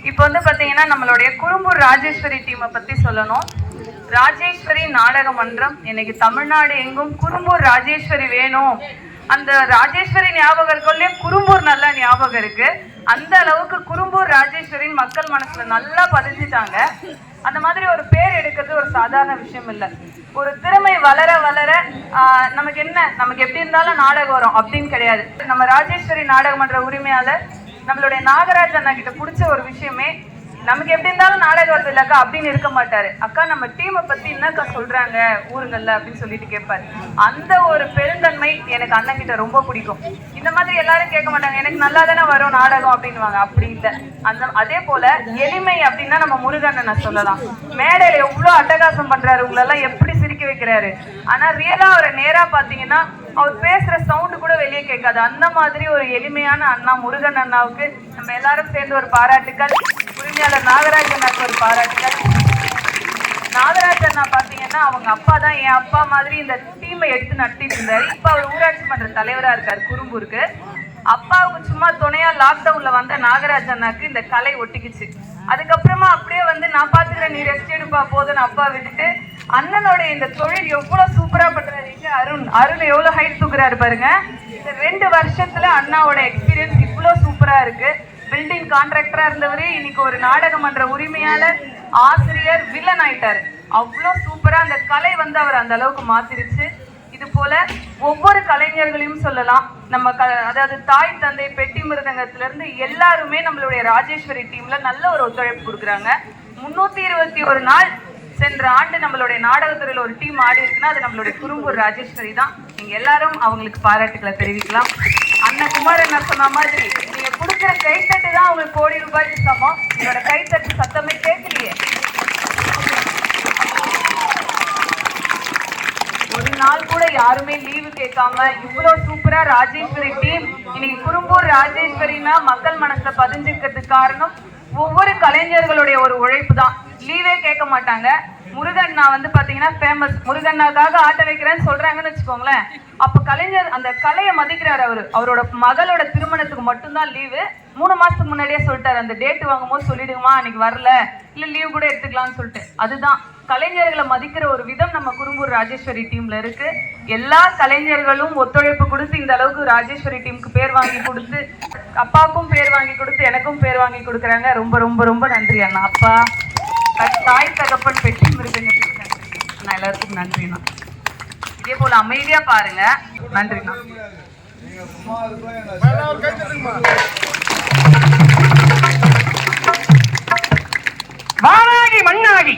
இப்போ வந்து பாத்தீங்கன்னா நம்மளுடைய குறும்பூர் ராஜேஸ்வரி டீமை பத்தி சொல்லணும். ராஜேஸ்வரி நாடக மன்றம் இன்னைக்கு தமிழ்நாடு எங்கும் குறும்பூர் ராஜேஸ்வரி வேணும், அந்த ராஜேஸ்வரி ஞாபகம் இருக்கே குறும்பூர் நல்லா ஞாபகம் இருக்கு. அந்த அளவுக்கு குறும்பூர் ராஜேஸ்வரின் மக்கள் மனசுல நல்லா பதிஞ்சிட்டாங்க. அந்த மாதிரி ஒரு பேர் எடுக்கிறது ஒரு சாதாரண விஷயம் இல்லை. ஒரு திறமை வளர வளர நமக்கு எப்படி இருந்தாலும் நாடகம் வரும் அப்படின்னு கிடையாது. நம்ம ராஜேஸ்வரி நாடக மன்ற உரிமையாளர் நம்மளுடைய நாகராஜ் அண்ணா கிட்ட பிடிச்ச ஒரு விஷயமே, நமக்கு எப்படி இருந்தாலும் நாடகம் வருது இல்லக்கா அப்படின்னு இருக்க மாட்டாரு. அக்கா நம்ம டீமை பத்தி என்னக்கா சொல்றாங்க ஊருங்கள்ல அப்படின்னு சொல்லிட்டு கேட்பாரு. அந்த ஒரு பெருந்தன்மை எனக்கு அண்ணன் கிட்ட ரொம்ப பிடிக்கும். இந்த மாதிரி எல்லாரும் கேட்க மாட்டாங்க, எனக்கு நல்லா தானே வரும் நாடகம் அப்படின்வாங்க. அப்படி இல்லை. அதே போல எளிமை அப்படின்னா நம்ம முருகண்ணனை சொல்லலாம். மேடையில எவ்வளவு அட்டகாசம் பண்றாரு, உங்களெல்லாம் எப்படி சிரிக்க வைக்கிறாரு. ஆனா ரியலா அவரை நேரா பாத்தீங்கன்னா அவர் பேசுற சவுண்டு கூட வெளியே கேட்காது. அந்த மாதிரி ஒரு எளிமையான அண்ணா முருகன் அண்ணாவுக்கு நம்ம எல்லாரும் சேர்ந்து ஒரு பாராட்டுக்கள். உரிமையாளர் நாகராஜ் அண்ணாவுக்கு ஒரு பாராட்டுக்கள். நாகராஜ் அண்ணா பாத்தீங்கன்னா அவங்க அப்பா தான் என் அப்பா மாதிரி இந்த டீமை எடுத்து நடத்திட்டு இருந்தாரு. இப்ப அவர் ஊராட்சி மன்ற தலைவரா இருக்காரு குறும்பூருக்கு. அப்பாவுக்கு சும்மா துணையா லாக்டவுன்ல வந்த நாகராஜ் அண்ணாக்கு இந்த கலை ஒட்டிக்குச்சு. அதுக்கப்புறமா அப்படியே வந்து நான் பாத்துக்கிறேன், நீ ரெஸ்ட் எடுப்பா போதுன்னு அப்பா விட்டுட்டு அண்ணனோட இந்த தொழில் எவ்வளவு சூப்பரா பண்றாரு. அருண் எவ்வளவு ஹைட் தூக்குறாரு பாருங்க. இந்த 2 வருஷத்துல அண்ணாவோட எக்ஸ்பீரியன்ஸ் இவ்வளவு சூப்பரா இருக்கு. பில்டிங் கான்ட்ராக்டரா இருந்தவரு இன்னைக்கு ஒரு நாடக மன்ற உரிமையாளர், ஆசிரியர், வில்லன் ஆயிட்டாரு. அவ்வளவு சூப்பரா அந்த கலை வந்து அவர் அந்த அளவுக்கு மாத்திருச்சு. இது போல ஒவ்வொரு கலைஞர்களையும் சொல்லலாம். நம்ம அதாவது தாய் தந்தை பெட்டி மிருதங்கத்துல இருந்து எல்லாருமே நம்மளுடைய ராஜேஸ்வரி டீம்ல நல்ல ஒரு ஒத்துழைப்பு கொடுக்குறாங்க. 321 நாள் சென்ற ஆண்டு நம்மளுடைய நாடகத்துறையில ஒரு டீம் ஆடி இருக்குன்னா அது நம்மளுடைய குறும்பூர் ராஜேஸ்வரி தான். நீங்க எல்லாரும் அவங்களுக்கு பாராட்டுக்களை தெரிவிக்கலாம். அண்ணன் குமார் என்ன சொன்ன மாதிரி நீங்க கொடுக்குற கைத்தட்டு தான் உங்களுக்கு கோடி ரூபாய்க்கு சமம். என்னோட கைத்தட்டு சத்தமே கேட்கலையே. ஒரு நாள் கூட யாருமே லீவு கேட்காம இவ்வளவு சூப்பரா ராஜேஸ்வரி டீம் இன்னைக்கு குறும்பூர் ராஜேஸ்வரினா மக்கள் மனசுல பதிஞ்சிருக்கிறதுக்கு காரணம் ஒவ்வொரு கலைஞர்களுடைய ஒரு உழைப்பு தான். லீவே கேட்க மாட்டாங்க. முருகண்ணா வந்து பாத்தீங்கன்னா ஃபேமஸ். முருகண்ணாக்காக ஆட்ட வைக்கிறேன்னு சொல்றாங்கன்னு வச்சுக்கோங்களேன். அப்ப கலைஞர் அந்த கலையை மதிக்கிறாரு. அவரோட மகளோட திருமணத்துக்கு மட்டும்தான் லீவு. 3 மாசத்துக்கு முன்னாடியே சொல்லிட்டாரு, அந்த டேட் வாங்கும் போது சொல்லிடுமா அன்னைக்கு வரல, இல்ல லீவ் கூட எடுத்துக்கலாம்னு சொல்லிட்டு. அதுதான் கலைஞர்களை மதிக்கிற ஒரு விதம் நம்ம குறும்பூர் ராஜேஸ்வரி டீம்ல இருக்கு. எல்லா கலைஞர்களும் ஒத்துழைப்பு கொடுத்து இந்த அளவுக்கு ராஜேஸ்வரி டீமுக்கு பேர் வாங்கி கொடுத்து, அப்பாவுக்கும் பேர் வாங்கி கொடுத்து, எனக்கும் பேர் வாங்கி கொடுக்குறாங்க. ரொம்ப ரொம்ப ரொம்ப நன்றி அண்ணா. அப்பா, தாய் தகப்பன் பெட்டி மிருகங்க நான் எல்லாருக்கும் நன்றிண்ணா. இதே போல அமைதியா பாருங்க. நன்றிண்ணா. வாராகி மண்ணாகி